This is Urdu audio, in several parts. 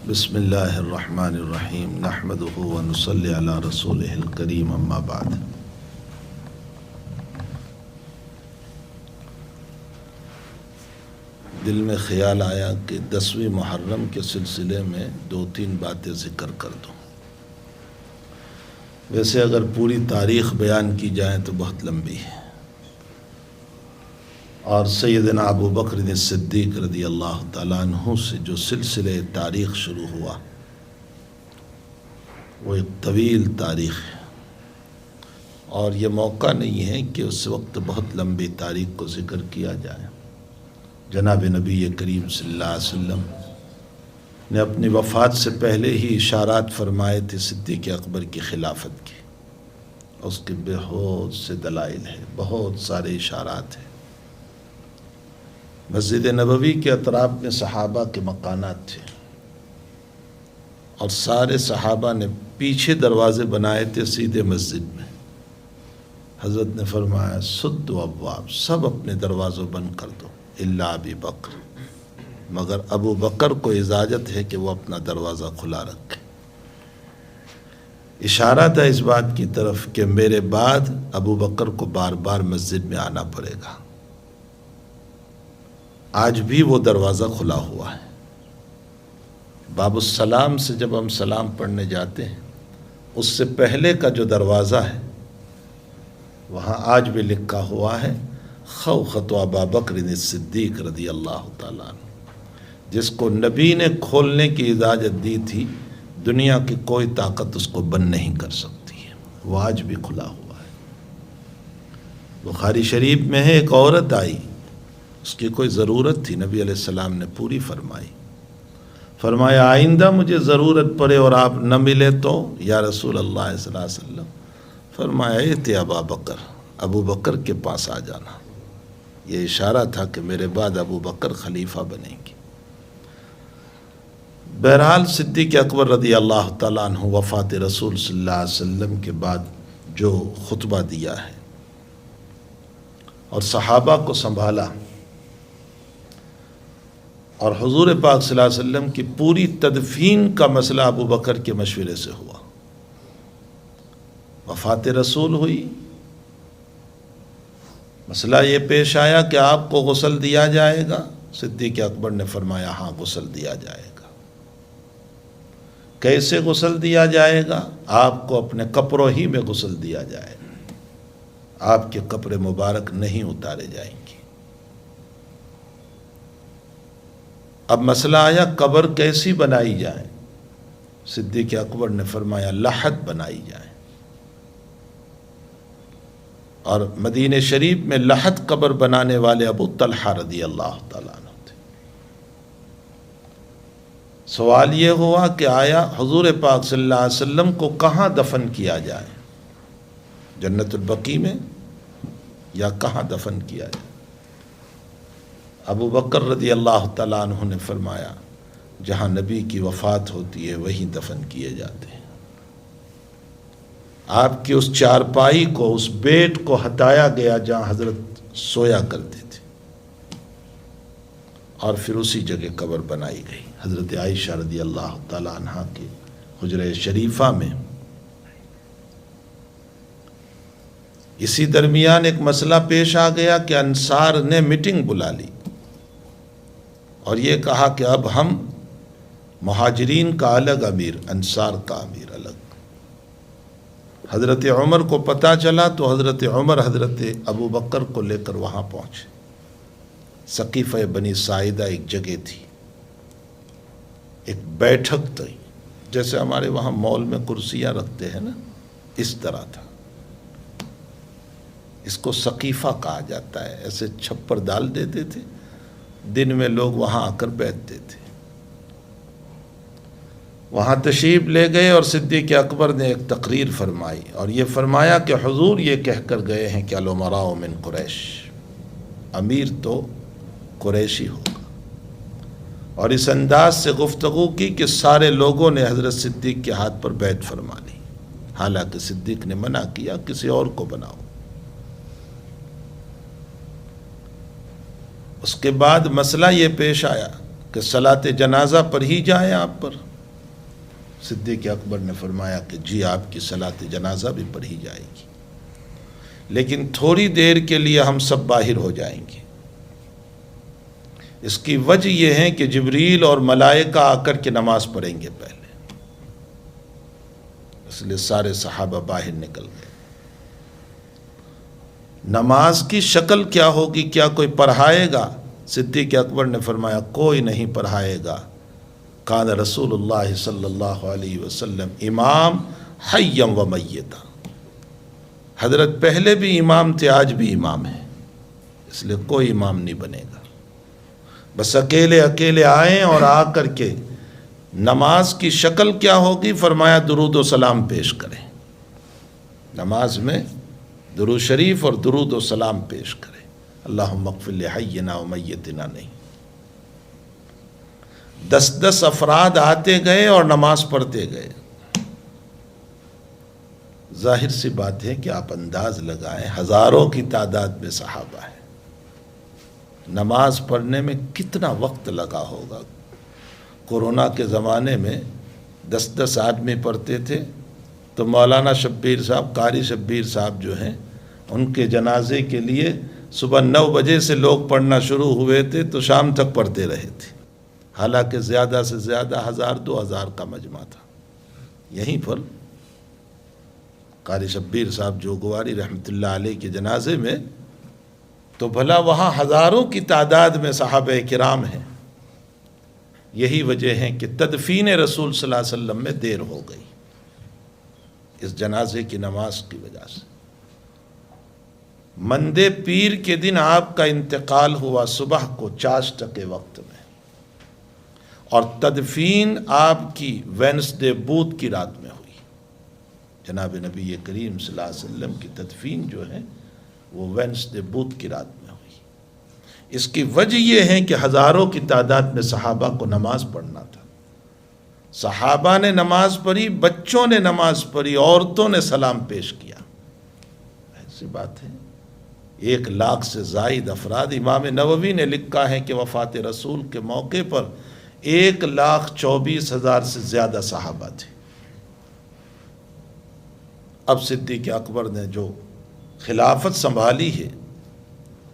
بسم اللہ الرحمن الرحیم نحمدہ ونصلی علی رسولہ الکریم اما بعد۔ دل میں خیال آیا کہ 10ویں محرم کے سلسلے میں 2-3 باتیں ذکر کر دوں۔ ویسے اگر پوری تاریخ بیان کی جائے تو بہت لمبی ہے، اور سیدنا ابو بکر صدیق رضی اللہ تعالیٰ عنہ سے جو سلسلہ تاریخ شروع ہوا وہ ایک طویل تاریخ ہے، اور یہ موقع نہیں ہے کہ اس وقت بہت لمبی تاریخ کو ذکر کیا جائے۔ جناب نبی کریم صلی اللہ علیہ وسلم نے اپنی وفات سے پہلے ہی اشارات فرمائے تھے صدیق اکبر کی خلافت کی، اس کے بہت سے دلائل ہیں، بہت سارے اشارات ہیں۔ مسجد نبوی کے اطراف میں صحابہ کے مکانات تھے، اور سارے صحابہ نے پیچھے دروازے بنائے تھے سیدھے مسجد میں۔ حضرت نے فرمایا سدوا ابواب، سب اپنے دروازوں بند کر دو الا ابی بکر، مگر ابو بکر کو اجازت ہے کہ وہ اپنا دروازہ کھلا رکھے۔ اشارہ تھا اس بات کی طرف کہ میرے بعد ابو بکر کو بار بار مسجد میں آنا پڑے گا۔ آج بھی وہ دروازہ کھلا ہوا ہے۔ باب السلام سے جب ہم سلام پڑھنے جاتے ہیں، اس سے پہلے کا جو دروازہ ہے وہاں آج بھی لکھا ہوا ہے خوخۃ ابا بکر صدیق رضی اللہ تعالیٰ عنہ، جس کو نبی نے کھولنے کی اجازت دی تھی، دنیا کی کوئی طاقت اس کو بند نہیں کر سکتی ہے، وہ آج بھی کھلا ہوا ہے۔ بخاری شریف میں ہے، ایک عورت آئی، اس کی کوئی ضرورت تھی، نبی علیہ السلام نے پوری فرمائی۔ فرمایا آئندہ مجھے ضرورت پڑے اور آپ نہ ملے تو یا رسول اللہ صلی اللہ علیہ وسلم، فرمایا ایت ابا بکر، ابو بکر کے پاس آ جانا۔ یہ اشارہ تھا کہ میرے بعد ابو بکر خلیفہ بنیں گے۔ بہرحال صدیق اکبر رضی اللہ تعالیٰ عنہ وفات رسول صلی اللہ علیہ وسلم کے بعد جو خطبہ دیا ہے اور صحابہ کو سنبھالا، اور حضور پاک صلی اللہ علیہ وسلم کی پوری تدفین کا مسئلہ ابو بکر کے مشورے سے ہوا۔ وفات رسول ہوئی، مسئلہ یہ پیش آیا کہ آپ کو غسل دیا جائے گا؟ صدیق اکبر نے فرمایا ہاں غسل دیا جائے گا۔ کیسے غسل دیا جائے گا؟ آپ کو اپنے کپڑوں ہی میں غسل دیا جائے گا، آپ کے کپڑے مبارک نہیں اتارے جائیں گے۔ اب مسئلہ آیا قبر کیسی بنائی جائے؟ صدیق اکبر نے فرمایا لحد بنائی جائے، اور مدینہ شریف میں لحد قبر بنانے والے ابو طلحہ رضی اللہ تعالیٰ عنہ تھے۔ سوال یہ ہوا کہ آیا حضور پاک صلی اللہ علیہ وسلم کو کہاں دفن کیا جائے، جنت البقیع میں یا کہاں دفن کیا جائے؟ ابو بکر رضی اللہ تعالیٰ عنہ نے فرمایا جہاں نبی کی وفات ہوتی ہے وہیں دفن کیے جاتے ہیں۔ آپ کی اس چارپائی کو، اس بیٹ کو ہٹایا گیا جہاں حضرت سویا کرتے تھے، اور پھر اسی جگہ قبر بنائی گئی حضرت عائشہ رضی اللہ تعالیٰ عنہ کے حجرہ شریفہ میں۔ اسی درمیان ایک مسئلہ پیش آ گیا کہ انصار نے میٹنگ بلا لی اور یہ کہا کہ اب ہم مہاجرین کا الگ امیر، انصار کا امیر الگ۔ حضرت عمر کو پتہ چلا تو حضرت عمر حضرت ابو بکر کو لے کر وہاں پہنچے۔ سقیفہ بنی ساعدہ ایک جگہ تھی، ایک بیٹھک تھی، جیسے ہمارے وہاں مال میں کرسیاں رکھتے ہیں نا، اس طرح تھا۔ اس کو سقیفہ کہا جاتا ہے، ایسے چھپر ڈال دیتے تھے، دن میں لوگ وہاں آ کر بیٹھتے تھے۔ وہاں تشریف لے گئے اور صدیق اکبر نے ایک تقریر فرمائی، اور یہ فرمایا کہ حضور یہ کہہ کر گئے ہیں کہ الامراء من قریش، امیر تو قریشی ہوگا، اور اس انداز سے گفتگو کی کہ سارے لوگوں نے حضرت صدیق کے ہاتھ پر بیعت فرما لی، حالانکہ صدیق نے منع کیا کسی اور کو بناؤ۔ اس کے بعد مسئلہ یہ پیش آیا کہ صلاۃ جنازہ پڑھی جائے آپ پر، صدیق اکبر نے فرمایا کہ جی آپ کی صلاۃ جنازہ بھی پڑھی جائے گی، لیکن تھوڑی دیر کے لیے ہم سب باہر ہو جائیں گے۔ اس کی وجہ یہ ہے کہ جبریل اور ملائکہ آ کر کے نماز پڑھیں گے پہلے، اس لیے سارے صحابہ باہر نکل گئے۔ نماز کی شکل کیا ہوگی؟ کیا کوئی پڑھائے گا؟ صدیق اکبر نے فرمایا کوئی نہیں پڑھائے گا۔ کان رسول اللہ صلی اللہ علیہ وسلم امام حیم و میتا، حضرت پہلے بھی امام تھے، آج بھی امام ہیں، اس لیے کوئی امام نہیں بنے گا۔ بس اکیلے آئیں اور آ کر کے نماز کی شکل کیا ہوگی؟ فرمایا درود و سلام پیش کریں، نماز میں درود شریف اور درود و سلام پیش کریں، اللہم اغفر لحینا و میتنا نہیں۔ 10 افراد آتے گئے اور نماز پڑھتے گئے۔ ظاہر سی بات ہے کہ آپ انداز لگائیں، ہزاروں کی تعداد میں صحابہ ہیں، نماز پڑھنے میں کتنا وقت لگا ہوگا۔ کورونا کے زمانے میں 10 آدمی پڑھتے تھے، تو مولانا شبیر صاحب، قاری شبیر صاحب جو ہیں، ان کے جنازے کے لیے صبح 9 بجے سے لوگ پڑھنا شروع ہوئے تھے تو شام تک پڑھتے رہے تھے، حالانکہ زیادہ سے زیادہ 1000-2000 کا مجمع تھا۔ یہیں پر قاری شبیر صاحب جوگواری رحمۃ اللہ علیہ کے جنازے میں تو بھلا وہاں ہزاروں کی تعداد میں صحابہ کرام ہیں۔ یہی وجہ ہے کہ تدفین رسول صلی اللہ علیہ وسلم میں دیر ہو گئی، اس جنازے کی نماز کی وجہ سے۔ مندے پیر کے دن آپ کا انتقال ہوا صبح کو چاشت کے وقت میں، اور تدفین آپ کی وینسڈے بدھ کی رات میں ہوئی۔ جناب نبی کریم صلی اللہ علیہ وسلم کی تدفین جو ہے وہ وینسڈے بدھ کی رات میں ہوئی۔ اس کی وجہ یہ ہے کہ ہزاروں کی تعداد میں صحابہ کو نماز پڑھنا تھا۔ صحابہ نے نماز پڑھی، بچوں نے نماز پڑھی، عورتوں نے سلام پیش کیا۔ ایسی بات ہے 1 لاکھ سے زائد افراد، امام نووی نے لکھا ہے کہ وفات رسول کے موقع پر 1,24,000 سے زیادہ صحابہ تھے۔ اب صدیق اکبر نے جو خلافت سنبھالی ہے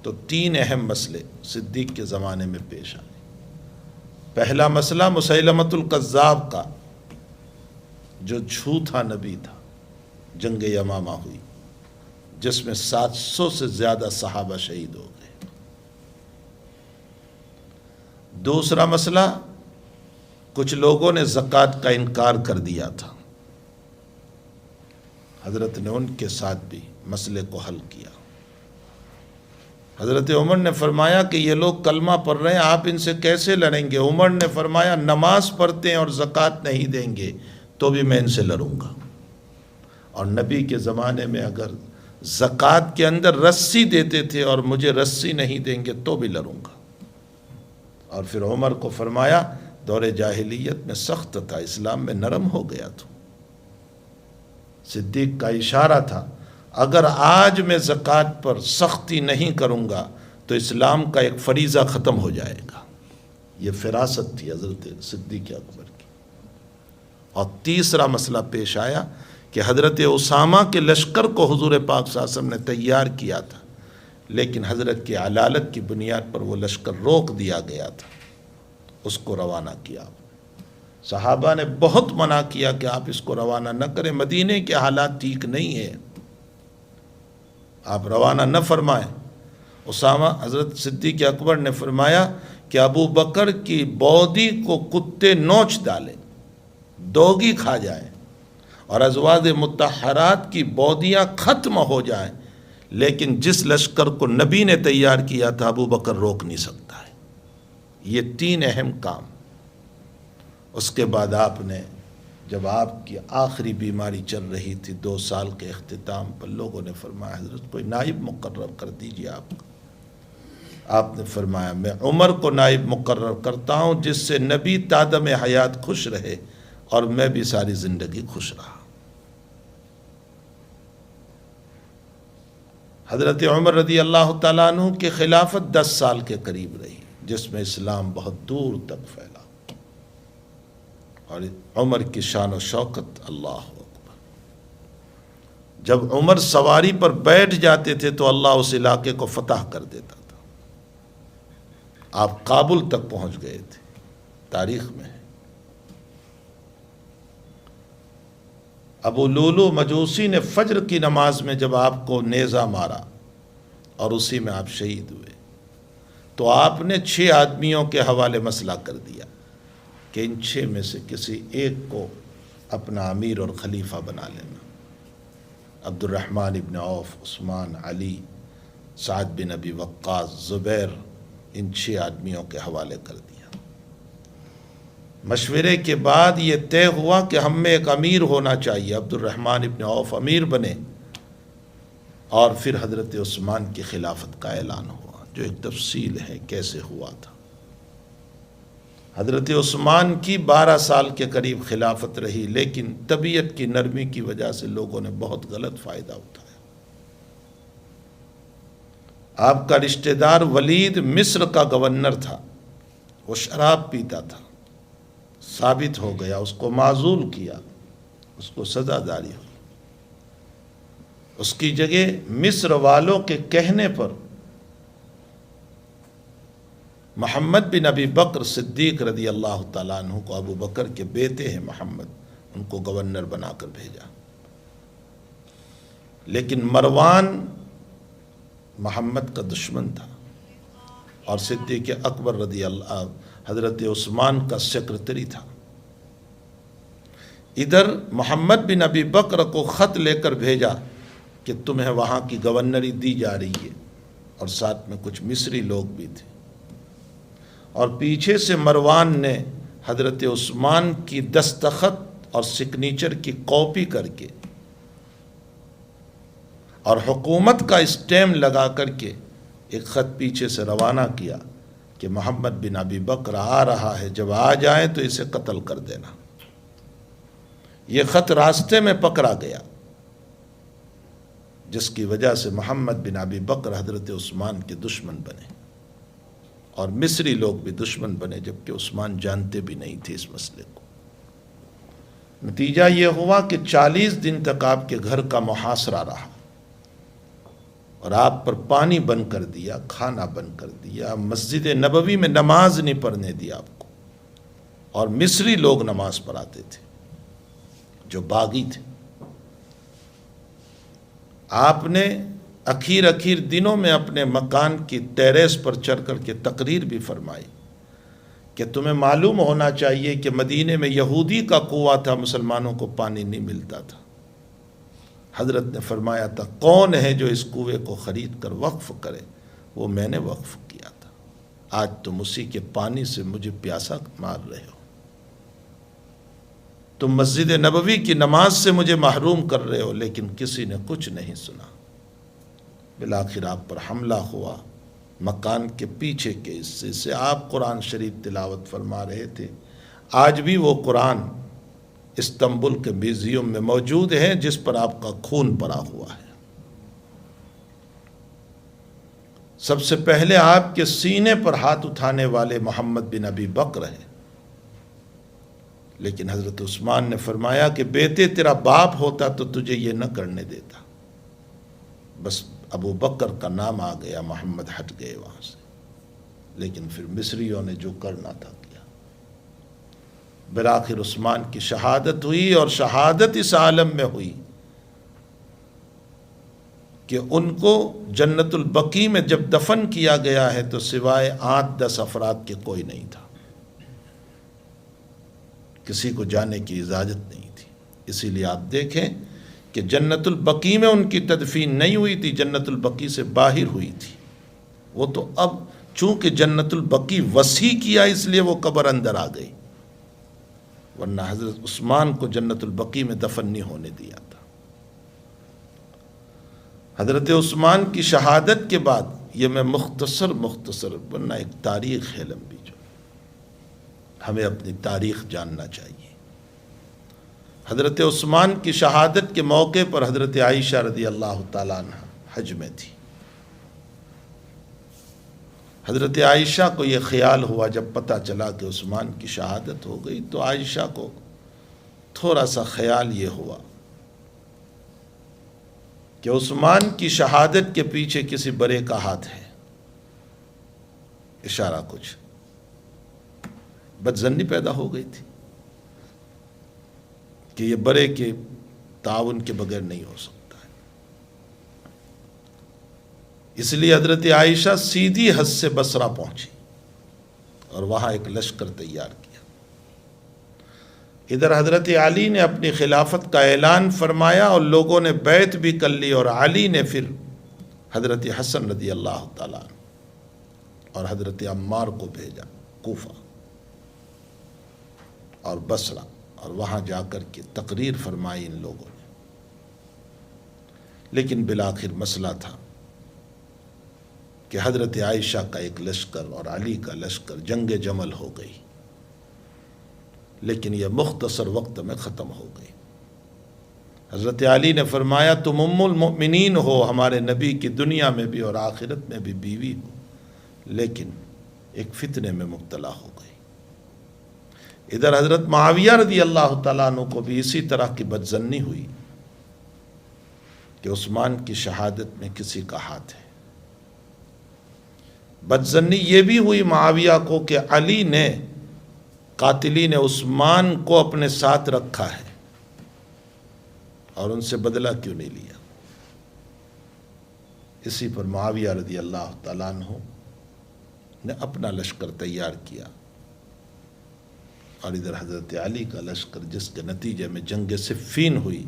تو 3 اہم مسئلے صدیق کے زمانے میں پیش آئے۔ پہلا مسئلہ مسیلمۃ الکذاب کا، جو جھوٹا نبی تھا، جنگ یمامہ ہوئی جس میں 700 سے زیادہ صحابہ شہید ہو گئے۔ دوسرا مسئلہ، کچھ لوگوں نے زکوٰۃ کا انکار کر دیا تھا، حضرت نے ان کے ساتھ بھی مسئلے کو حل کیا۔ حضرت عمر نے فرمایا کہ یہ لوگ کلمہ پڑھ رہے ہیں، آپ ان سے کیسے لڑیں گے؟ عمر نے فرمایا نماز پڑھتے ہیں اور زکوٰۃ نہیں دیں گے تو بھی میں ان سے لڑوں گا، اور نبی کے زمانے میں اگر زکوٰۃ کے اندر رسی دیتے تھے اور مجھے رسی نہیں دیں گے تو بھی لڑوں گا۔ اور پھر عمر کو فرمایا دور جاہلیت میں سخت تھا، اسلام میں نرم ہو گیا تو۔ صدیق کا اشارہ تھا اگر آج میں زکوٰۃ پر سختی نہیں کروں گا تو اسلام کا ایک فریضہ ختم ہو جائے گا۔ یہ فراست تھی حضرت صدیق اکبر کی۔ اور تیسرا مسئلہ پیش آیا کہ حضرت اسامہ کے لشکر کو حضور پاک صلی اللہ علیہ وسلم نے تیار کیا تھا، لیکن حضرت کی علالت کی بنیاد پر وہ لشکر روک دیا گیا تھا، اس کو روانہ کیا۔ صحابہ نے بہت منع کیا کہ آپ اس کو روانہ نہ کریں، مدینے کے حالات ٹھیک نہیں ہیں، آپ روانہ نہ فرمائیں۔ اسامہ، حضرت صدیق اکبر نے فرمایا کہ ابو بکر کی بودی کو کتے نوچ ڈالیں، دوگی کھا جائیں، اور ازواج مطہرات کی بودیاں ختم ہو جائیں، لیکن جس لشکر کو نبی نے تیار کیا تھا ابو بکر روک نہیں سکتا ہے۔ یہ 3 اہم کام۔ اس کے بعد آپ نے، جب آپ کی آخری بیماری چل رہی تھی 2 سال کے اختتام پر، لوگوں نے فرمایا حضرت کوئی نائب مقرر کر دیجیے آپ کو۔ آپ نے فرمایا میں عمر کو نائب مقرر کرتا ہوں، جس سے نبی تادم حیات خوش رہے اور میں بھی ساری زندگی خوش رہا۔ حضرت عمر رضی اللہ تعالیٰ عنہ کی خلافت 10 سال کے قریب رہی، جس میں اسلام بہت دور تک پھیلا، اور عمر کی شان و شوکت اللہ اکبر. جب عمر سواری پر بیٹھ جاتے تھے تو اللہ اس علاقے کو فتح کر دیتا تھا. آپ کابل تک پہنچ گئے تھے، تاریخ میں ہے. ابو لولو مجوسی نے فجر کی نماز میں جب آپ کو نیزہ مارا اور اسی میں آپ شہید ہوئے تو آپ نے 6 آدمیوں کے حوالے مسئلہ کر دیا کہ ان 6 میں سے کسی ایک کو اپنا امیر اور خلیفہ بنا لینا. عبد الرحمن ابن عوف، عثمان، علی، سعد بن ابی وقاص، زبیر، ان 6 آدمیوں کے حوالے کر دیا. مشورے کے بعد یہ طے ہوا کہ ہم میں ایک امیر ہونا چاہیے. عبد الرحمن ابن عوف امیر بنے اور پھر حضرت عثمان کی خلافت کا اعلان ہوا، جو ایک تفصیل ہے کیسے ہوا تھا. حضرت عثمان کی 12 سال کے قریب خلافت رہی، لیکن طبیعت کی نرمی کی وجہ سے لوگوں نے بہت غلط فائدہ اٹھایا. آپ کا رشتہ دار ولید مصر کا گورنر تھا، وہ شراب پیتا تھا، ثابت ہو گیا، اس کو معزول کیا، اس کو سزا جاری ہوئی. اس کی جگہ مصر والوں کے کہنے پر محمد بن ابی بکر صدیق رضی اللہ تعالیٰ عنہ کو، ابو بکر کے بیٹے ہیں محمد، ان کو گورنر بنا کر بھیجا. لیکن مروان محمد کا دشمن تھا اور صدیق اکبر رضی اللہ حضرت عثمان کا سیکرٹری تھا. ادھر محمد بن ابی بکر کو خط لے کر بھیجا کہ تمہیں وہاں کی گورنری دی جا رہی ہے، اور ساتھ میں کچھ مصری لوگ بھی تھے. اور پیچھے سے مروان نے حضرت عثمان کی دستخط اور سگنیچر کی کاپی کر کے اور حکومت کا اسٹیمپ لگا کر کے ایک خط پیچھے سے روانہ کیا کہ محمد بن ابی بکر آ رہا ہے، جب آ جائے تو اسے قتل کر دینا. یہ خط راستے میں پکڑا گیا، جس کی وجہ سے محمد بن ابی بکر حضرت عثمان کے دشمن بنے اور مصری لوگ بھی دشمن بنے، جبکہ عثمان جانتے بھی نہیں تھے اس مسئلے کو. نتیجہ یہ ہوا کہ 40 دن تک آپ کے گھر کا محاصرہ رہا اور آپ پر پانی بند کر دیا، کھانا بند کر دیا، مسجد نبوی میں نماز نہیں پڑھنے دیا آپ کو. اور مصری لوگ نماز پڑھاتے تھے جو باغی تھے. آپ نے اخیر دنوں میں اپنے مکان کی ٹیریس پر چڑھ کر کے تقریر بھی فرمائی کہ تمہیں معلوم ہونا چاہیے کہ مدینے میں یہودی کا کنواں تھا، مسلمانوں کو پانی نہیں ملتا تھا. حضرت نے فرمایا تھا کون ہے جو اس کنویں کو خرید کر وقف کرے؟ وہ میں نے وقف کیا تھا. آج تم اسی کے پانی سے مجھے پیاسا مار رہے ہو. تم مسجد نبوی کی نماز سے مجھے محروم کر رہے ہو، لیکن کسی نے کچھ نہیں سنا. بالآخر آپ پر حملہ ہوا. مکان کے پیچھے کے حصے سے آپ قرآن شریف تلاوت فرما رہے تھے. آج بھی وہ قرآن استنبول کے میوزیم میں موجود ہے جس پر آپ کا خون پڑا ہوا ہے. سب سے پہلے آپ کے سینے پر ہاتھ اٹھانے والے محمد بن ابی بکر ہیں، لیکن حضرت عثمان نے فرمایا کہ بیٹے تیرا باپ ہوتا تو تجھے یہ نہ کرنے دیتا. بس ابو بکر کا نام آ گیا، محمد ہٹ گئے وہاں سے. لیکن پھر مصریوں نے جو کرنا تھا کیا. بالآخر عثمان کی شہادت ہوئی، اور شہادت اس عالم میں ہوئی کہ ان کو جنت البقیع میں جب دفن کیا گیا ہے تو سوائے 8-10 افراد کے کوئی نہیں تھا. کسی کو جانے کی اجازت نہیں تھی. اسی لیے آپ دیکھیں کہ جنت البقیع میں ان کی تدفین نہیں ہوئی تھی، جنت البقیع سے باہر ہوئی تھی. وہ تو اب چونکہ جنت البقیع وسیع کیا اس لیے وہ قبر اندر آ گئی، ورنہ حضرت عثمان کو جنت البقیع میں دفن نہیں ہونے دیا تھا. حضرت عثمان کی شہادت کے بعد یہ میں مختصر ورنہ ایک تاریخ ہے لمبی، جو ہمیں اپنی تاریخ جاننا چاہیے. حضرت عثمان کی شہادت کے موقع پر حضرت عائشہ رضی اللہ تعالیٰ عنہ حج میں تھی. حضرت عائشہ کو یہ خیال ہوا جب پتہ چلا کہ عثمان کی شہادت ہو گئی، تو عائشہ کو تھوڑا سا خیال یہ ہوا کہ عثمان کی شہادت کے پیچھے کسی بڑے کا ہاتھ ہے، اشارہ کچھ بدظنی پیدا ہو گئی تھی کہ یہ بڑے کے تعاون کے بغیر نہیں ہو سکتا ہے۔ اس لیے حضرت عائشہ سیدھی حج سے بصرہ پہنچی اور وہاں ایک لشکر تیار کیا۔ ادھر حضرت علی نے اپنی خلافت کا اعلان فرمایا اور لوگوں نے بیعت بھی کر لی، اور علی نے پھر حضرت حسن رضی اللہ تعالیٰ اور حضرت عمار کو بھیجا کوفہ اور بصرہ، اور وہاں جا کر کے تقریر فرمائی ان لوگوں نے۔ لیکن بالآخر مسئلہ تھا کہ حضرت عائشہ کا ایک لشکر اور علی کا لشکر جنگ جمل ہو گئی، لیکن یہ مختصر وقت میں ختم ہو گئی۔ حضرت علی نے فرمایا تم ام المؤمنین ہو، ہمارے نبی کی دنیا میں بھی اور آخرت میں بھی بیوی ہو، لیکن ایک فتنے میں مبتلا ہو گئی۔ ادھر حضرت معاویہ رضی اللہ تعالیٰ عنہ کو بھی اسی طرح کی بدظنی ہوئی کہ عثمان کی شہادت میں کسی کا ہاتھ ہے۔ بدظنی یہ بھی ہوئی معاویہ کو کہ علی نے قاتلین عثمان کو اپنے ساتھ رکھا ہے اور ان سے بدلہ کیوں نہیں لیا۔ اسی پر معاویہ رضی اللہ تعالیٰ عنہ نے اپنا لشکر تیار کیا، اور ادھر حضرت علی کا لشکر جس کے نتیجے میں جنگ صفین ہوئی،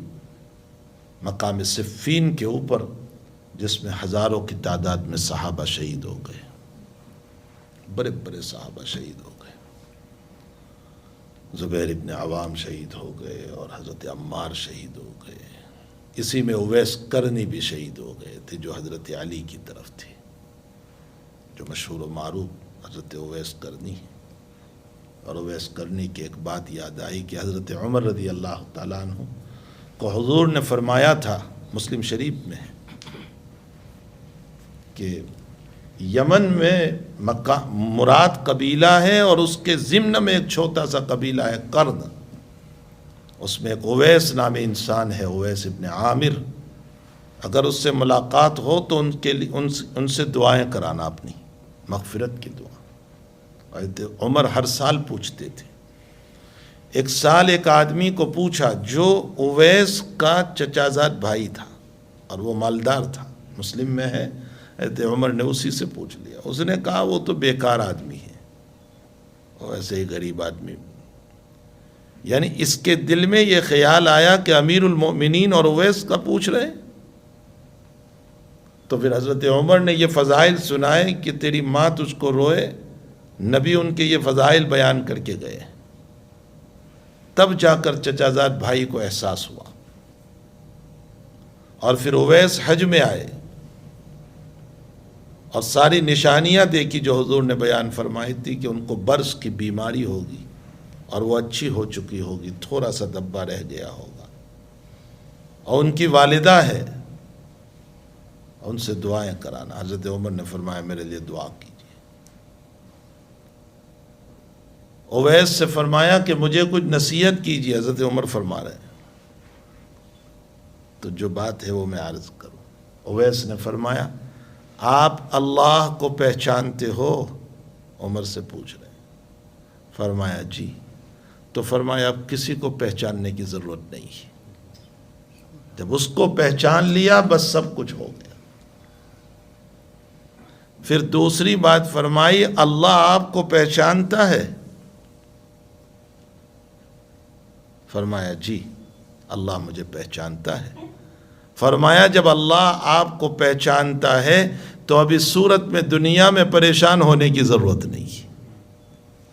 مقام صفین کے اوپر، جس میں ہزاروں کی تعداد میں صحابہ شہید ہو گئے، بڑے بڑے صحابہ شہید ہو گئے۔ زبیر ابن عوام شہید ہو گئے اور حضرت عمار شہید ہو گئے۔ اسی میں اویس کرنی بھی شہید ہو گئے تھے جو حضرت علی کی طرف تھی، جو مشہور و معروف حضرت اویس کرنی ہے۔ اور اویس کرنی کی ایک بات یاد آئی کہ حضرت عمر رضی اللہ تعالیٰ عنہ کو حضور نے فرمایا تھا، مسلم شریف میں ہے، کہ یمن میں مراد قبیلہ ہے اور اس کے ضمن میں ایک چھوٹا سا قبیلہ ہے قرن، اس میں ایک اویس نامی انسان ہے، اویس ابن عامر، اگر اس سے ملاقات ہو تو ان سے دعائیں کرانا، اپنی مغفرت کی دعا۔ عمر ہر سال پوچھتے تھے۔ ایک سال ایک آدمی کو پوچھا جو اویس کا چچا زاد بھائی تھا اور وہ مالدار تھا، مسلم میں ہے، عمر نے اسی سے پوچھ لیا۔ اس نے کہا وہ تو بیکار آدمی ہے، وہ ایسے ہی غریب آدمی۔ یعنی اس کے دل میں یہ خیال آیا کہ امیر المؤمنین اور اویس کا پوچھ رہے، تو پھر حضرت عمر نے یہ فضائل سنائے کہ تیری ماں تجھ کو روئے، نبی ان کے یہ فضائل بیان کر کے گئے، تب جا کر چچا زاد بھائی کو احساس ہوا۔ اور پھر اویس حج میں آئے اور ساری نشانیاں دیکھی جو حضور نے بیان فرمائی تھی کہ ان کو برص کی بیماری ہوگی اور وہ اچھی ہو چکی ہوگی، تھوڑا سا دبا رہ گیا ہوگا، اور ان کی والدہ ہے، ان سے دعائیں کرانا۔ حضرت عمر نے فرمایا میرے لیے دعا کیجیے۔ اویس سے فرمایا کہ مجھے کچھ نصیحت کیجیے، حضرت عمر فرما رہے ہیں، تو جو بات ہے وہ میں عرض کروں۔ اویس نے فرمایا آپ اللہ کو پہچانتے ہو؟ عمر سے پوچھ رہے ہیں۔ فرمایا جی۔ تو فرمایا اب کسی کو پہچاننے کی ضرورت نہیں ہے، جب اس کو پہچان لیا بس سب کچھ ہو گیا۔ پھر دوسری بات فرمائی اللہ آپ کو پہچانتا ہے؟ فرمایا جی اللہ مجھے پہچانتا ہے۔ فرمایا جب اللہ آپ کو پہچانتا ہے تو اب اس صورت میں دنیا میں پریشان ہونے کی ضرورت نہیں ہے،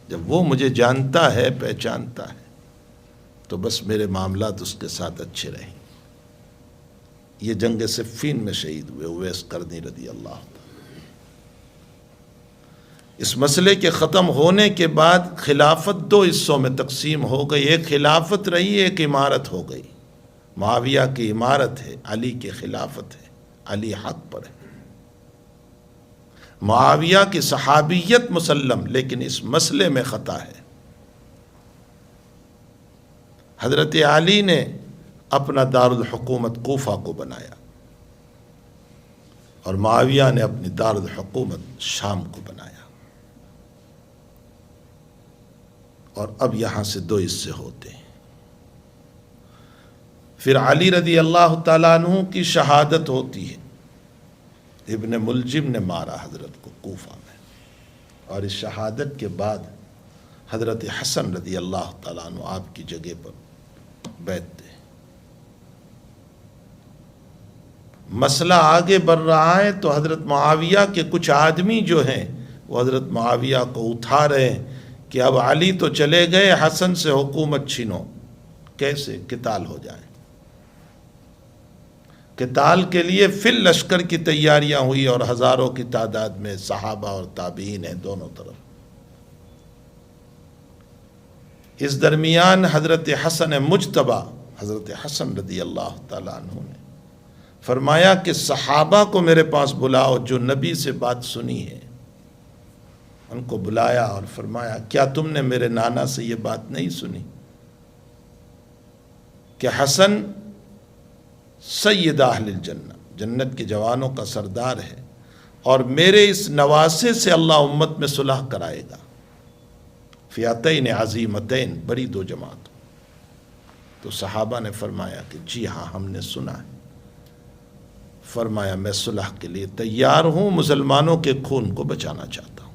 جب وہ مجھے جانتا ہے، پہچانتا ہے، تو بس میرے معاملات اس کے ساتھ اچھے رہیں۔ یہ جنگ صفین میں شہید ہوئے اویس کرنی رضی اللہ عنہ۔ اس مسئلے کے ختم ہونے کے بعد خلافت دو حصوں میں تقسیم ہو گئی، ایک خلافت رہی، ایک امارت ہو گئی۔ معاویہ کی امارت ہے، علی کی خلافت ہے، علی حق پر ہے۔ معاویہ کی صحابیت مسلم، لیکن اس مسئلے میں خطا ہے۔ حضرت علی نے اپنا دارالحکومت کوفہ کو بنایا اور معاویہ نے اپنی دارالحکومت شام کو بنایا، اور اب یہاں سے دو حصے ہوتے ہیں۔ پھر علی رضی اللہ تعالیٰ عنہ کی شہادت ہوتی ہے، ابن ملجم نے مارا حضرت کو کوفہ میں، اور اس شہادت کے بعد حضرت حسن رضی اللہ تعالیٰ عنہ آپ کی جگہ پر بیٹھتے ہیں۔ مسئلہ آگے بڑھ رہا ہے تو حضرت معاویہ کے کچھ آدمی جو ہیں وہ حضرت معاویہ کو اٹھا رہے ہیں کہ اب علی تو چلے گئے، حسن سے حکومت چھینو، کیسے قتال ہو جائے۔ قتال کے لیے پھر لشکر کی تیاریاں ہوئی اور ہزاروں کی تعداد میں صحابہ اور تابعین ہیں دونوں طرف۔ اس درمیان حضرت حسن مجتبی، حضرت حسن رضی اللہ تعالیٰ عنہ نے فرمایا کہ صحابہ کو میرے پاس بلاؤ جو نبی سے بات سنی ہے۔ ان کو بلایا اور فرمایا کیا تم نے میرے نانا سے یہ بات نہیں سنی کہ حسن سید اہل الجنہ، جنت کے جوانوں کا سردار ہے، اور میرے اس نواسے سے اللہ امت میں صلح کرائے گا، فئتین عظیمتین، بڑی دو جماعت۔ تو صحابہ نے فرمایا کہ جی ہاں ہم نے سنا ہے۔ فرمایا میں صلح کے لیے تیار ہوں، مسلمانوں کے خون کو بچانا چاہتا ہوں۔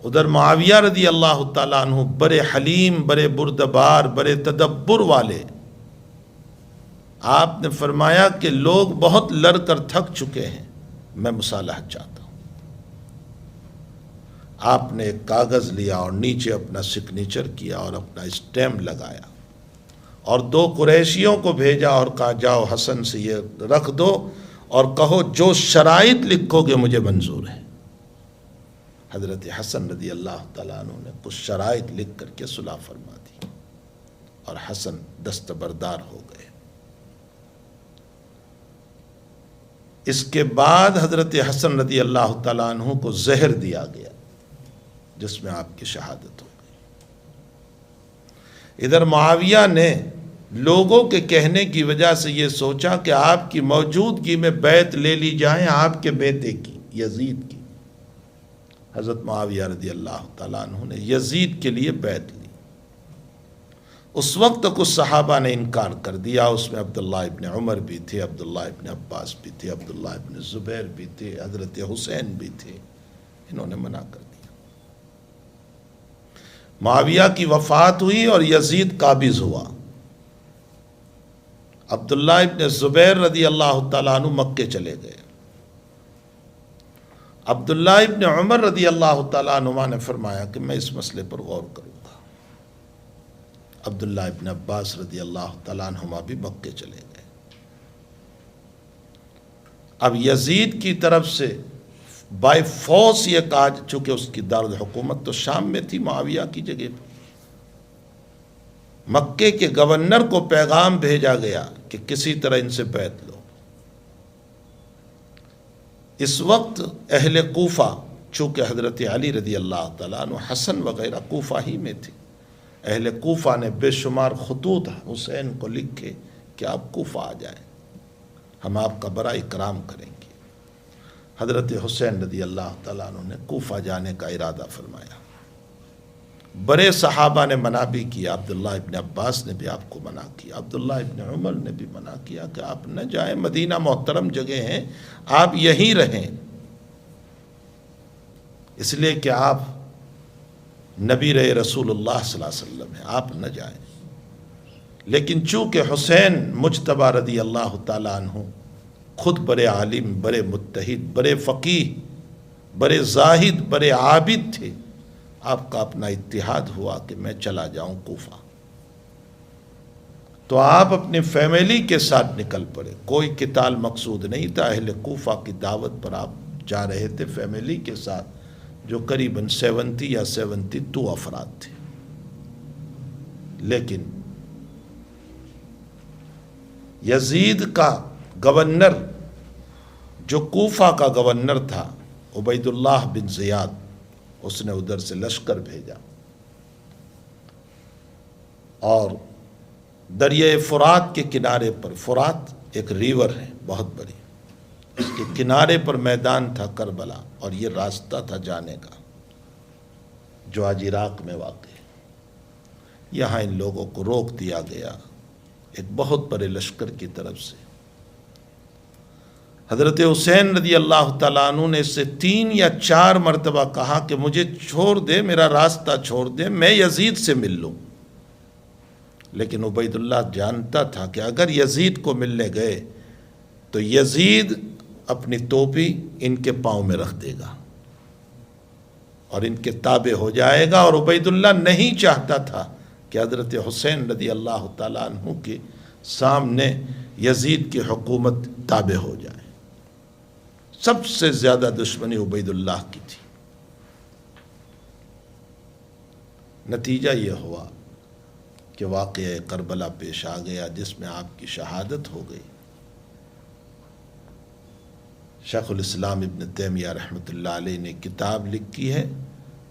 ادھر معاویہ رضی اللہ تعالیٰ عنہ بڑے حلیم، بڑے بردبار، بڑے تدبر والے، آپ نے فرمایا کہ لوگ بہت لڑ کر تھک چکے ہیں، میں مصالحت چاہتا ہوں۔ آپ نے ایک کاغذ لیا اور نیچے اپنا سگنیچر کیا اور اپنا اسٹیمپ لگایا، اور دو قریشیوں کو بھیجا اور کہا جاؤ حسن سے یہ رکھ دو اور کہو جو شرائط لکھو گے مجھے منظور ہے۔ حضرت حسن رضی اللہ تعالیٰ عنہ نے کچھ شرائط لکھ کر کے صلح فرما دی، اور حسن دستبردار ہو گئے۔ اس کے بعد حضرت حسن رضی اللہ تعالیٰ عنہ کو زہر دیا گیا جس میں آپ کی شہادت ہو گئی۔ ادھر معاویہ نے لوگوں کے کہنے کی وجہ سے یہ سوچا کہ آپ کی موجودگی میں بیعت لے لی جائے آپ کے بیٹے کی، یزید کی۔ حضرت معاویہ رضی اللہ تعالیٰ عنہ نے یزید کے لیے بیعت لی۔ اس وقت کچھ صحابہ نے انکار کر دیا، اس میں عبداللہ ابن عمر بھی تھے، عبداللہ ابن عباس بھی تھے، عبداللہ ابن زبیر بھی تھے، حضرت حسین بھی تھے، انہوں نے منع کر دیا۔ معاویہ کی وفات ہوئی اور یزید قابض ہوا۔ عبداللہ ابن زبیر رضی اللہ تعالیٰ عنہ مکے چلے گئے۔ عبداللہ ابن عمر رضی اللہ تعالیٰ عنہ نے فرمایا کہ میں اس مسئلے پر غور کروں گا۔ عبداللہ ابن عباس رضی اللہ تعالیٰ عنہما بھی مکے چلے گئے۔ اب یزید کی طرف سے بائی فورس یہ کہا، چونکہ اس کی دارالحکومت تو شام میں تھی معاویہ کی جگہ پر، مکے کے گورنر کو پیغام بھیجا گیا کہ کسی طرح ان سے بیعت لو۔ اس وقت اہل کوفہ، چونکہ حضرت علی رضی اللہ تعالیٰ عنہ، حسن وغیرہ کوفہ ہی میں تھے، اہل کوفہ نے بے شمار خطوط حسین کو لکھے کہ آپ کوفہ آ جائیں، ہم آپ کا بڑا اکرام کریں گے۔ حضرت حسین رضی اللہ تعالیٰ عنہ نے کوفہ جانے کا ارادہ فرمایا۔ بڑے صحابہ نے منع بھی کیا، عبداللہ ابن عباس نے بھی آپ کو منع کیا، عبداللہ ابن عمر نے بھی منع کیا کہ آپ نہ جائیں، مدینہ محترم جگہ ہیں، آپ یہیں رہیں، اس لیے کہ آپ نبی رسول اللہ صلی اللہ علیہ وسلم ہیں، آپ نہ جائیں۔ لیکن چونکہ حسین مجتبی رضی اللہ تعالیٰ عنہ خود بڑے عالم، بڑے متحد، بڑے فقیہ، بڑے زاہد، بڑے عابد تھے، آپ کا اپنا اتحاد ہوا کہ میں چلا جاؤں کوفہ۔ تو آپ اپنی فیملی کے ساتھ نکل پڑے، کوئی قتال مقصود نہیں تھا، اہل کوفہ کی دعوت پر آپ جا رہے تھے فیملی کے ساتھ، جو قریباً 70 یا 72 افراد تھے۔ لیکن یزید کا گورنر، جو کوفہ کا گورنر تھا، عبید اللہ بن زیاد، اس نے ادھر سے لشکر بھیجا اور دریائے فرات کے کنارے پر، فرات ایک ریور ہے بہت بڑی، اس کے کنارے پر میدان تھا کربلا، اور یہ راستہ تھا جانے کا جو آج عراق میں واقع ہے۔ یہاں ان لوگوں کو روک دیا گیا ایک بہت بڑے لشکر کی طرف سے۔ حضرت حسین رضی اللہ تعالیٰ عنہ نے اس سے 3 یا 4 مرتبہ کہا کہ مجھے چھوڑ دے، میرا راستہ چھوڑ دے، میں یزید سے مل لوں۔ لیکن عبید اللہ جانتا تھا کہ اگر یزید کو ملنے گئے تو یزید اپنی توپی ان کے پاؤں میں رکھ دے گا اور ان کے تابع ہو جائے گا، اور عبید اللہ نہیں چاہتا تھا کہ حضرت حسین رضی اللہ تعالیٰ عنہ کے سامنے یزید کی حکومت تابع ہو جائے۔ سب سے زیادہ دشمنی عبید اللہ کی تھی۔ نتیجہ یہ ہوا کہ واقعہ کربلا پیش آ گیا جس میں آپ کی شہادت ہو گئی۔ شیخ الاسلام ابن تیمیہ رحمۃ اللہ علیہ نے کتاب لکھی ہے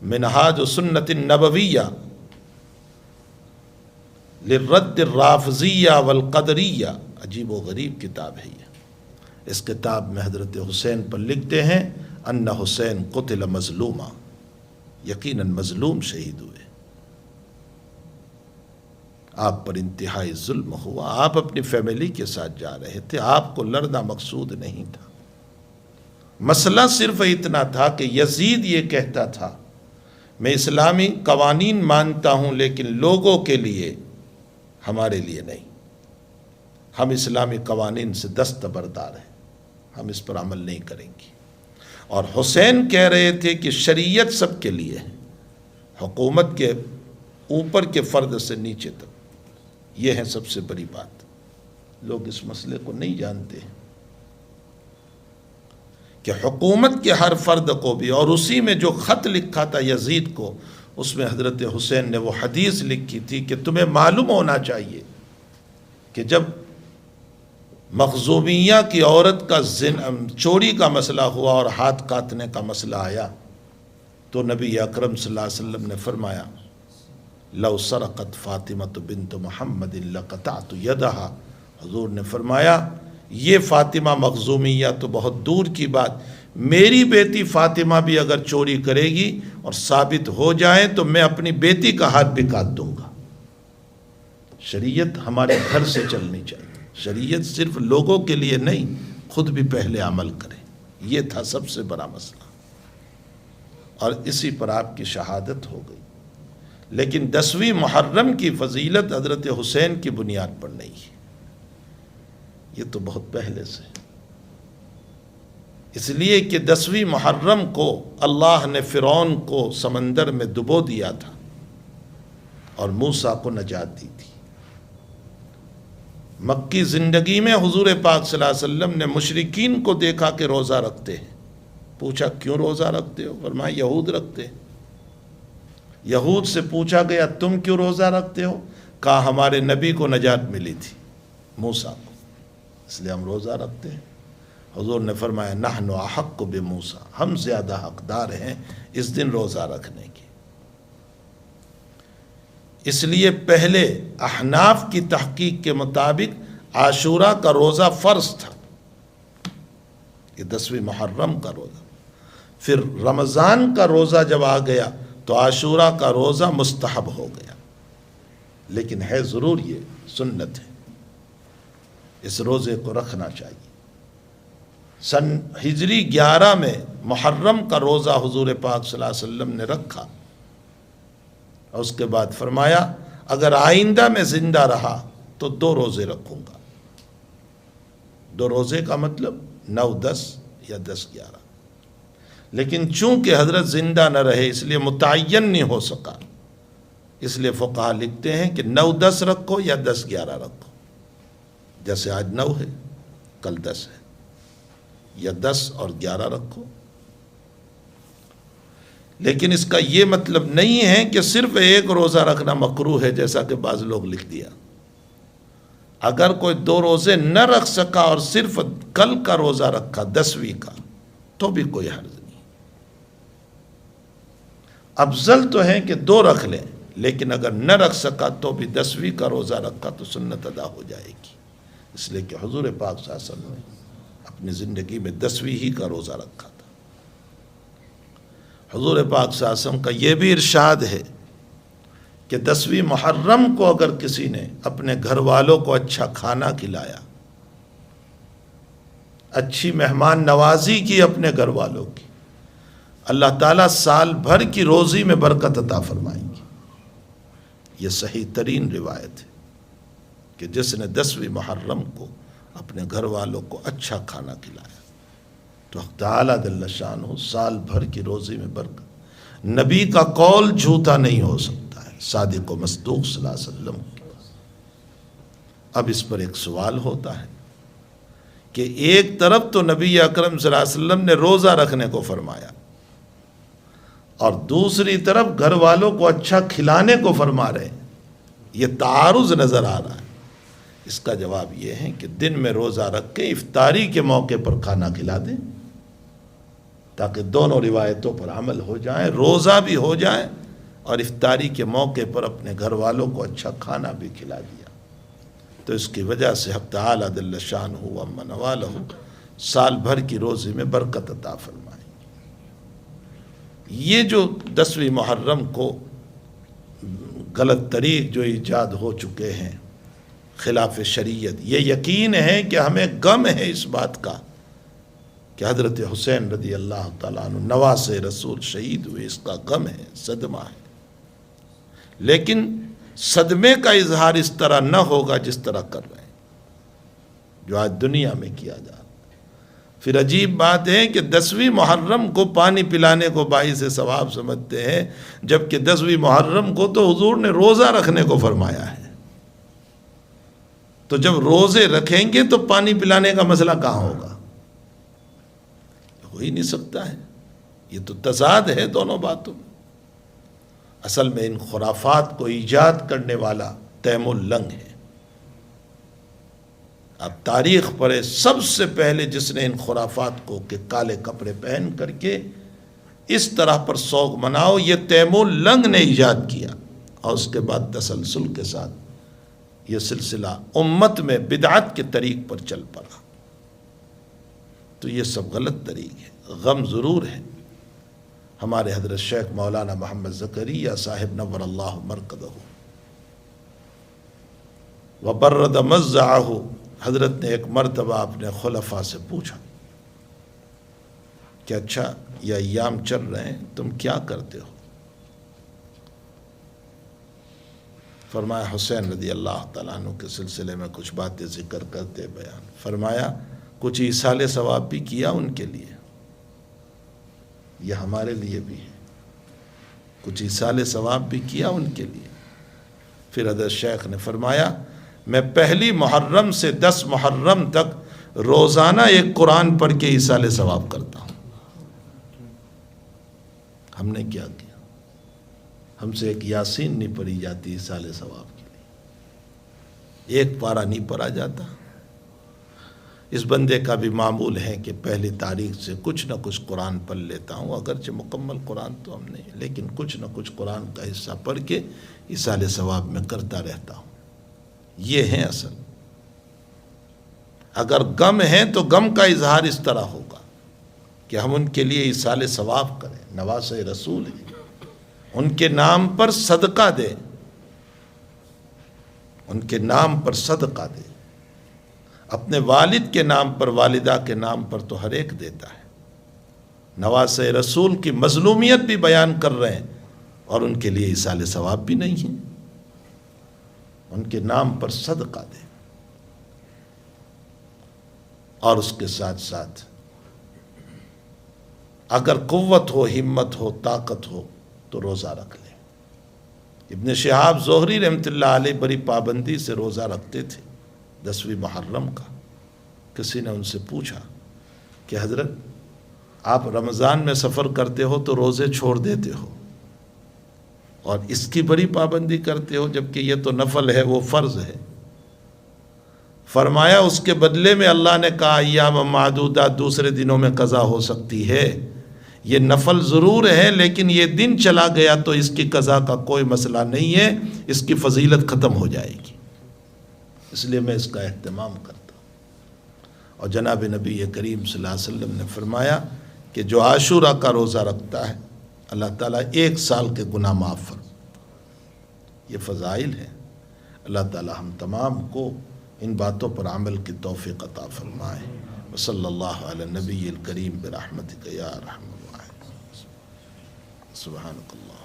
منہاج سنت النبویہ للرد الرافضیہ والقدریہ، عجیب و غریب کتاب ہے یہ۔ اس کتاب میں حضرت حسین پر لکھتے ہیں ان حسین قتل مظلوما، یقیناً مظلوم شہید ہوئے، آپ پر انتہائی ظلم ہوا، آپ اپنی فیملی کے ساتھ جا رہے تھے، آپ کو لڑنا مقصود نہیں تھا۔ مسئلہ صرف اتنا تھا کہ یزید یہ کہتا تھا میں اسلامی قوانین مانتا ہوں لیکن لوگوں کے لیے، ہمارے لیے نہیں، ہم اسلامی قوانین سے دستبردار ہیں، ہم اس پر عمل نہیں کریں گے۔ اور حسین کہہ رہے تھے کہ شریعت سب کے لیے ہے، حکومت کے اوپر کے فرد سے نیچے تک، یہ ہے سب سے بڑی بات۔ لوگ اس مسئلے کو نہیں جانتے کہ حکومت کے ہر فرد کو بھی، اور اسی میں جو خط لکھا تھا یزید کو، اس میں حضرت حسین نے وہ حدیث لکھی تھی کہ تمہیں معلوم ہونا چاہیے کہ جب مخزومیہ کی عورت کا چوری کا مسئلہ ہوا اور ہاتھ کاٹنے کا مسئلہ آیا تو نبی اکرم صلی اللہ علیہ وسلم نے فرمایا لو سرقت فاطمہ بنت محمد لقطعت یدہا، حضور نے فرمایا یہ فاطمہ مخزومیہ تو بہت دور کی بات، میری بیٹی فاطمہ بھی اگر چوری کرے گی اور ثابت ہو جائے تو میں اپنی بیٹی کا ہاتھ بھی کاٹ دوں گا۔ شریعت ہمارے گھر سے چلنی چاہیے، شریعت صرف لوگوں کے لیے نہیں، خود بھی پہلے عمل کرے، یہ تھا سب سے بڑا مسئلہ، اور اسی پر آپ کی شہادت ہو گئی۔ لیکن 10ویں محرم کی فضیلت حضرت حسین کی بنیاد پر نہیں ہے، یہ تو بہت پہلے سے، اس لیے کہ 10ویں محرم کو اللہ نے فرعون کو سمندر میں ڈبو دیا تھا اور موسیٰ کو نجات دی تھی۔ مکی زندگی میں حضور پاک صلی اللہ علیہ وسلم نے مشرکین کو دیکھا کہ روزہ رکھتے ہیں، پوچھا کیوں روزہ رکھتے ہو؟ فرمایا یہود رکھتے ہیں۔ یہود سے پوچھا گیا تم کیوں روزہ رکھتے ہو؟ کہا ہمارے نبی کو نجات ملی تھی، موسیٰ کو، اس لیے ہم روزہ رکھتے ہیں۔ حضور نے فرمایا نحن احق بموسیٰ، ہم زیادہ حقدار ہیں اس دن روزہ رکھنے کے۔ اس لیے پہلے احناف کی تحقیق کے مطابق عاشوراء کا روزہ فرض تھا، یہ 10ویں محرم کا روزہ۔ پھر رمضان کا روزہ جب آ گیا تو عاشوراء کا روزہ مستحب ہو گیا، لیکن ہے ضرور یہ سنت ہے، اس روزے کو رکھنا چاہیے۔ سن ہجری 11 میں محرم کا روزہ حضور پاک صلی اللہ علیہ وسلم نے رکھا، اور اس کے بعد فرمایا اگر آئندہ میں زندہ رہا تو 2 روزے رکھوں گا۔ 2 روزے کا مطلب 9-10 یا 10-11، لیکن چونکہ حضرت زندہ نہ رہے اس لیے متعین نہیں ہو سکا، اس لیے فقہا لکھتے ہیں کہ 9-10 رکھو یا 10-11 رکھو، جیسے آج 9 ہے کل 10 ہے، یا 10 اور 11 رکھو۔ لیکن اس کا یہ مطلب نہیں ہے کہ صرف ایک روزہ رکھنا مکروہ ہے جیسا کہ بعض لوگ لکھ دیا۔ اگر کوئی 2 روزے نہ رکھ سکا اور صرف کل کا روزہ رکھا 10ویں کا تو بھی کوئی حرج نہیں، افضل تو ہے کہ 2 رکھ لیں، لیکن اگر نہ رکھ سکا تو بھی 10ویں کا روزہ رکھا تو سنت ادا ہو جائے گی، اس لیے کہ حضور پاک صلی اللہ علیہ وسلم نے اپنی زندگی میں 10ویں ہی کا روزہ رکھا تھا۔ حضور پاک صلی اللہ علیہ وسلم کا یہ بھی ارشاد ہے کہ 10ویں محرم کو اگر کسی نے اپنے گھر والوں کو اچھا کھانا کھلایا، اچھی مہمان نوازی کی اپنے گھر والوں کی، اللہ تعالیٰ سال بھر کی روزی میں برکت عطا فرمائیں گے۔ یہ صحیح ترین روایت ہے کہ جس نے 10ویں محرم کو اپنے گھر والوں کو اچھا کھانا کھلایا تو حق تعالیٰ جل شانہ سال بھر کی روزی میں برکت۔ نبی کا قول جھوٹا نہیں ہو سکتا ہے، صادق و مصدوق صلی اللہ علیہ وسلم۔ اب اس پر ایک سوال ہوتا ہے کہ ایک طرف تو نبی اکرم صلی اللہ علیہ وسلم نے روزہ رکھنے کو فرمایا اور دوسری طرف گھر والوں کو اچھا کھلانے کو فرما رہے ہیں، یہ تعارض نظر آ رہا ہے۔ اس کا جواب یہ ہے کہ دن میں روزہ رکھ کے افطاری کے موقع پر کھانا کھلا دیں تاکہ دونوں روایتوں پر عمل ہو جائے، روزہ بھی ہو جائے اور افطاری کے موقع پر اپنے گھر والوں کو اچھا کھانا بھی کھلا دیا، تو اس کی وجہ سے حق تعالیٰ جل شانہ و عم نوالہ سال بھر کی روزی میں برکت عطا فرمائے۔ یہ جو 10ویں محرم کو غلط طریق جو ایجاد ہو چکے ہیں خلاف شریعت، یہ یقین ہے کہ ہمیں غم ہے اس بات کا کہ حضرت حسین رضی اللہ تعالیٰ عنہ نواسے رسول شہید ہوئے، اس کا غم ہے، صدمہ ہے، لیکن صدمے کا اظہار اس طرح نہ ہوگا جس طرح کر رہے ہیں جو آج دنیا میں کیا جا رہا ہے۔ پھر عجیب بات ہے کہ 10ویں محرم کو پانی پلانے کو باعث ثواب سمجھتے ہیں، جبکہ 10ویں محرم کو تو حضور نے روزہ رکھنے کو فرمایا ہے، تو جب روزے رکھیں گے تو پانی پلانے کا مسئلہ کہاں ہوگا؟ ہو ہی نہیں سکتا ہے، یہ تو تضاد ہے دونوں باتوں میں۔ اصل میں ان خرافات کو ایجاد کرنے والا تیم اللنگ ہے۔ اب تاریخ پڑھے، سب سے پہلے جس نے ان خرافات کو کہ کالے کپڑے پہن کر کے اس طرح پر سوگ مناؤ، یہ تیم اللنگ نے ایجاد کیا، اور اس کے بعد تسلسل کے ساتھ یہ سلسلہ امت میں بدعت کے طریق پر چل پڑا، تو یہ سب غلط طریق ہے۔ غم ضرور ہے، ہمارے حضرت شیخ مولانا محمد زکریا صاحب نور اللہ مرقدہ وبرد مزعہ، حضرت نے ایک مرتبہ اپنے خلفاء سے پوچھا کہ اچھا یہ ایام چل رہے ہیں، تم کیا کرتے ہو؟ فرمایا حسین رضی اللہ تعالیٰ عنہ کے سلسلے میں کچھ باتیں ذکر کرتے بیان فرمایا، کچھ ایصال ثواب بھی کیا ان کے لیے، یہ ہمارے لیے بھی ہے، کچھ ایصال ثواب بھی کیا ان کے لیے۔ پھر حضرت شیخ نے فرمایا، میں پہلی محرم سے 10 محرم تک روزانہ ایک قرآن پڑھ کے ایصال ثواب کرتا ہوں۔ ہم نے کیا کیا؟ ہم سے ایک یاسین نہیں پڑھی جاتی ایصال ثواب کے لیے، ایک پارہ نہیں پڑھا جاتا۔ اس بندے کا بھی معمول ہے کہ پہلی تاریخ سے کچھ نہ کچھ قرآن پڑھ لیتا ہوں، اگرچہ مکمل قرآن تو ہم نہیں، لیکن کچھ نہ کچھ قرآن کا حصہ پڑھ کے ایصال ثواب میں کرتا رہتا ہوں۔ یہ ہے اصل۔ اگر غم ہے تو غم کا اظہار اس طرح ہوگا کہ ہم ان کے لیے ایصال ثواب کریں، نواسے رسول ہیں، ان کے نام پر صدقہ دیں، ان کے نام پر صدقہ دیں۔ اپنے والد کے نام پر، والدہ کے نام پر تو ہر ایک دیتا ہے، نواسے رسول کی مظلومیت بھی بیان کر رہے ہیں اور ان کے لیے ایصال ثواب بھی نہیں ہے، ان کے نام پر صدقہ دیں۔ اور اس کے ساتھ ساتھ اگر قوت ہو، ہمت ہو، طاقت ہو تو روزہ رکھ لیں۔ ابن شہاب زہری رحمۃ اللہ علیہ بڑی پابندی سے روزہ رکھتے تھے 10ویں محرم کا۔ کسی نے ان سے پوچھا کہ حضرت آپ رمضان میں سفر کرتے ہو تو روزے چھوڑ دیتے ہو اور اس کی بڑی پابندی کرتے ہو، جبکہ یہ تو نفل ہے، وہ فرض ہے۔ فرمایا اس کے بدلے میں اللہ نے کہا ایام معدودہ، دوسرے دنوں میں قضا ہو سکتی ہے، یہ نفل ضرور ہے لیکن یہ دن چلا گیا تو اس کی قضا کا کوئی مسئلہ نہیں ہے، اس کی فضیلت ختم ہو جائے گی، اس لیے میں اس کا اہتمام کرتا ہوں۔ اور جناب نبی کریم صلی اللہ علیہ وسلم نے فرمایا کہ جو عاشورہ کا روزہ رکھتا ہے اللہ تعالیٰ 1 سال کے گناہ معاف فرماتا ہے۔ یہ فضائل ہے، اللہ تعالیٰ ہم تمام کو ان باتوں پر عمل کی توفیق عطا فرمائے۔ وصلی اللہ علی النبی الکریم برحمتک یا ارحم الراحمین۔ سبحانک اللہ۔